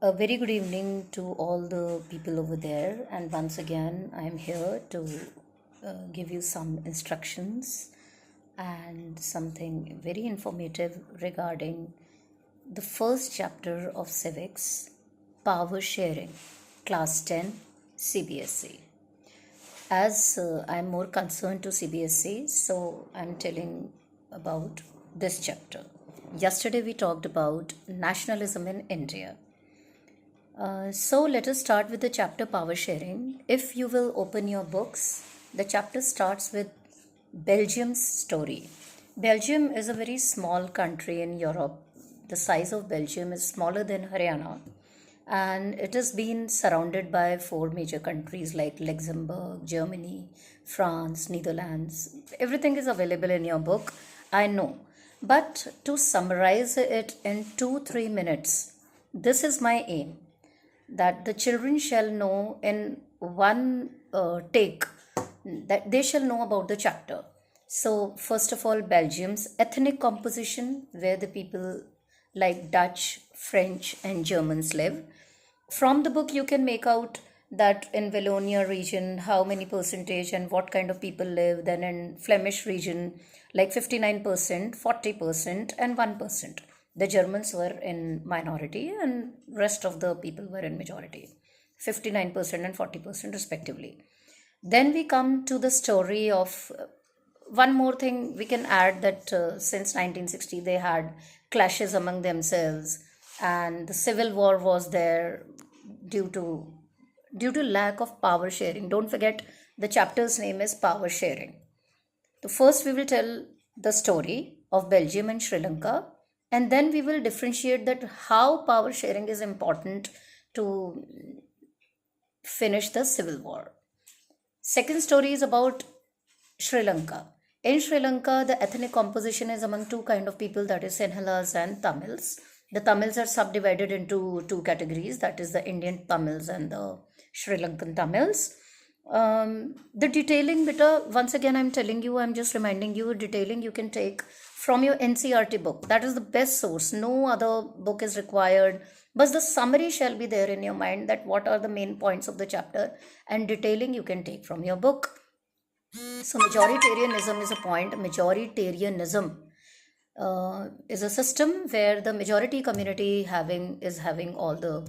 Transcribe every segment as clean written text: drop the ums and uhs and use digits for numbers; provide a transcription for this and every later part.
A very good evening to all the people over there, and once again, I am here to give you some instructions and something very informative regarding the first chapter of civics, power sharing, class 10 CBSE. As I'm more concerned to CBSE, so I'm telling about this chapter. Yesterday, we talked about nationalism in India. So let us start with the chapter power sharing. If you will open your books, the chapter starts with Belgium's story. Belgium is a very small country in Europe. The size of Belgium is smaller than Haryana, and it has been surrounded by four major countries like Luxembourg, Germany, France, Netherlands. Everything is available in your book, I know. But to summarize it in 2 3 minutes, this is my aim, that the children shall know in one take, that they shall know about the chapter. So, first of all, Belgium's ethnic composition, where the people like Dutch, French, and Germans live. From the book, you can make out that in Wallonia region, how many percentage and what kind of people live. Then in Flemish region, like 59%, 40%, and 1%. The Germans were in minority and rest of the people were in majority, 59% and 40% respectively. Then we come to the story of one more thing we can add, that since 1960 they had clashes among themselves, and the civil war was there due to lack of power sharing. Don't forget, the chapter's name is power sharing. So first we will tell the story of Belgium and Sri Lanka, and then we will differentiate that how power sharing is important to finish the civil war. Second story is about Sri Lanka. In Sri Lanka, the ethnic composition is among two kind of people, that is Sinhalas and Tamils. The Tamils are subdivided into two categories, that is the Indian Tamils and the Sri Lankan Tamils. The detailing, beta, once again I'm telling you, I'm just reminding you, detailing you can take from your NCERT book. That is the best source. No other book is required. But the summary shall be there in your mind, that what are the main points of the chapter, and detailing you can take from your book. So majoritarianism is a point. Majoritarianism is a system where the majority community is having all the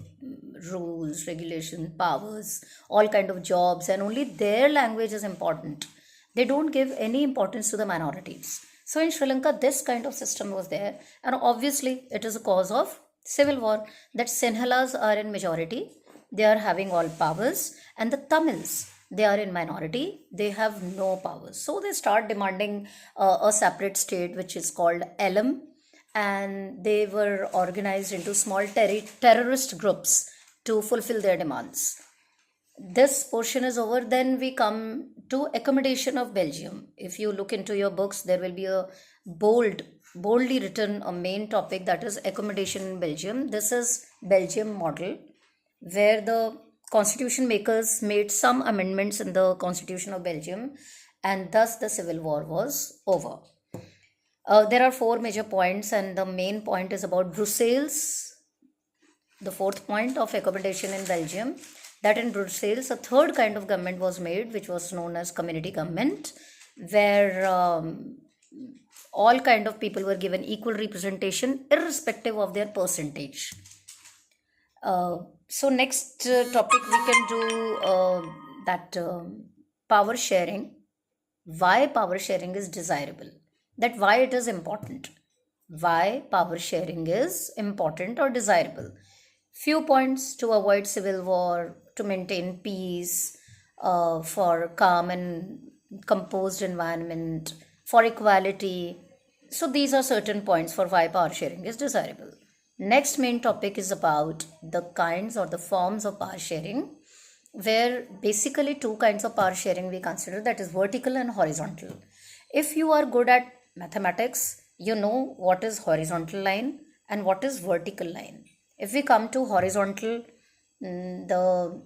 rules, regulation, powers, all kind of jobs, and only their language is important. They don't give any importance to the minorities. So in Sri Lanka, this kind of system was there, and obviously it is a cause of civil war, that Sinhalas are in majority, they are having all powers, and the Tamils, they are in minority, they have no powers. So they start demanding a separate state, which is called Elam, and they were organized into small terrorist groups to fulfill their demands. This portion is over. Then we come to accommodation of Belgium. If you look into your books, there will be a boldly written a main topic, that is accommodation in Belgium. This is Belgium model, where the constitution makers made some amendments in the constitution of Belgium, and thus the civil war was over. There are four major points, and the main point is about Brussels. The fourth point of accommodation in Belgium, that in Brussels a third kind of government was made, which was known as community government, where all kind of people were given equal representation irrespective of their percentage. So next topic we can do that power sharing. Why power sharing is desirable, that why it is important, why power sharing is important or desirable. Few points: to avoid civil war, to maintain peace, for calm and composed environment, for equality. So these are certain points for why power sharing is desirable. Next main topic is about the kinds or the forms of power sharing, where basically two kinds of power sharing we consider, that is vertical and horizontal. If you are good at mathematics, you know what is horizontal line and what is vertical line. If we come to horizontal, the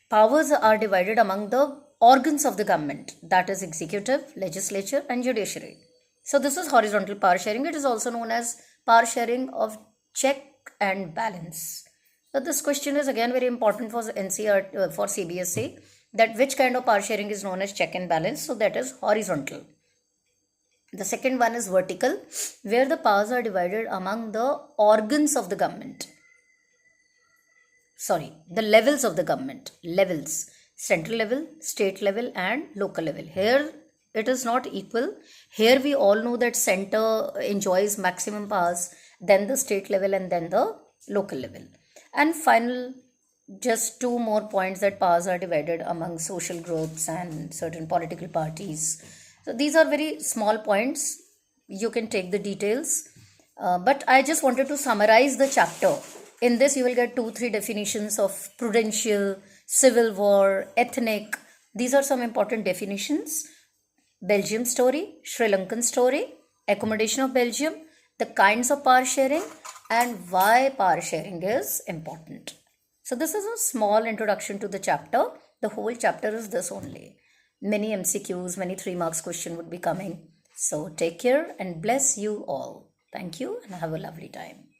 powers are divided among the organs of the government, that is executive, legislature, and judiciary. So this is horizontal power sharing. It is also known as power sharing of check and balance. So this question is again very important for NCR for CBSE, that which kind of power sharing is known as check and balance. So that is horizontal. The second one is vertical, where the powers are divided among the organs of the government. Sorry, the levels of the government. Levels. Central level, state level and local level. Here it is not equal. Here we all know that center enjoys maximum powers, then the state level and then the local level. And final, just two more points, that powers are divided among social groups and certain political parties. So these are very small points. You can take the details. But I just wanted to summarize the chapter. In this, you will get 2-3 definitions of prudential, civil war, ethnic. These are some important definitions. Belgium story, Sri Lankan story, accommodation of Belgium, the kinds of power sharing, and why power sharing is important. So this is a small introduction to the chapter. The whole chapter is this only. Many MCQs, many 3 marks question would be coming. So take care and bless you all. Thank you and have a lovely time.